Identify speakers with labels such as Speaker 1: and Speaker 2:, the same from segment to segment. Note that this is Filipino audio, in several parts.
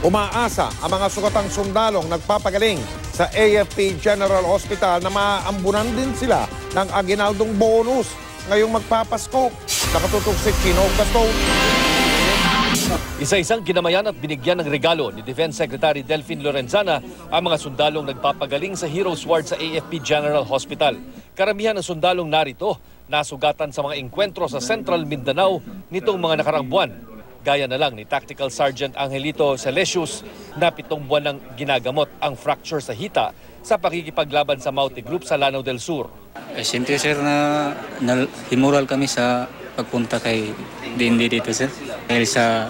Speaker 1: Umaasa ang mga sugatang sundalong nagpapagaling sa AFP General Hospital na maaambunan din sila ng aginaldong bonus ngayong magpapasko. Nakatutok si Chino Gaston.
Speaker 2: Isa-isang ginamayan at binigyan ng regalo ni Defense Secretary Delphine Lorenzana ang mga sundalong nagpapagaling sa Heroes Ward sa AFP General Hospital. Karamihan ng sundalong narito nasugatan sa mga engkwentro sa Central Mindanao nitong mga nakarang buwan. Gaya na lang ni Tactical Sergeant Angelito Celesius na 7 buwan nang ginagamot ang fracture sa hita sa pakikipaglaban sa Maute Group sa Lanao del Sur.
Speaker 3: Siyempre sir, na himural kami sa pagpunta kay DND dito sir. Dahil sa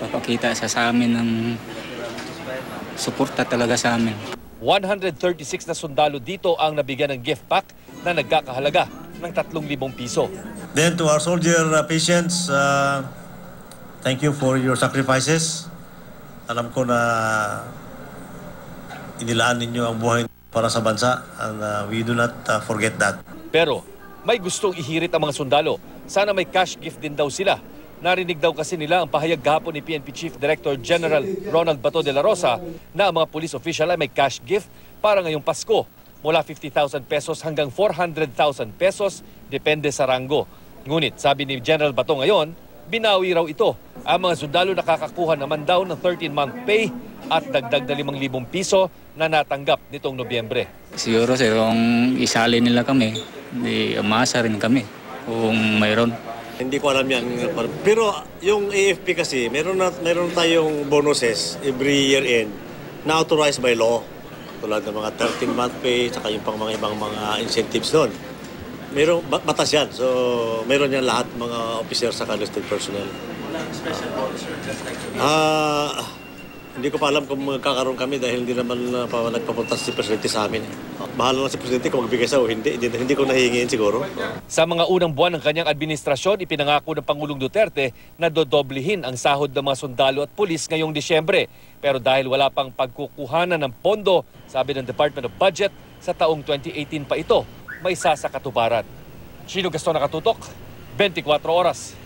Speaker 3: papakita sa amin ng suporta talaga sa amin.
Speaker 2: 136 na sundalo dito ang nabigyan ng gift pack na nagkakahalaga ng 3,000 piso.
Speaker 4: Then to our soldier patients, thank you for your sacrifices. Alam ko na inilaan ninyo ang buhay para sa bansa and we do not forget that.
Speaker 2: Pero may gustong ihirit ang mga sundalo. Sana may cash gift din daw sila. Narinig daw kasi nila ang pahayag gahapon ni PNP Chief Director General Ronald Bato de la Rosa na ang mga police official ay may cash gift para ngayong Pasko. Mula 50,000 pesos hanggang 400,000 pesos, depende sa rango. Ngunit sabi ni General Bato ngayon, binawi raw ito. Ang mga sundalo nakakakuha naman daw ng 13-month pay at dagdag na 5,000 piso na natanggap nitong Nobyembre.
Speaker 3: Siguro sir, kung isali nila kami, umasa rin kami kung mayroon.
Speaker 4: Hindi ko alam yan. Pero yung AFP kasi, meron tayong bonuses every year end na authorized by law. Tulad ng mga 13-month pay, saka yung pang mga ibang mga incentives doon. Meron, batas yan. So, meron yan lahat mga officers sa listed personnel. Hindi ko pa alam kung magkakaroon kami dahil hindi naman nagpapunta si Presidente sa amin. Bahala lang si Presidente kung magbigay sa o hindi. Hindi ko nahihingin siguro.
Speaker 2: Sa mga unang buwan ng kanyang administrasyon, ipinangako ng Pangulong Duterte na dodoblihin ang sahod ng mga sundalo at pulis ngayong Disyembre. Pero dahil wala pang pagkukuhanan ng pondo, sabi ng Department of Budget, sa taong 2018 pa ito, may isa sa katuparan. Chino Gaston, nakatutok, 24 oras.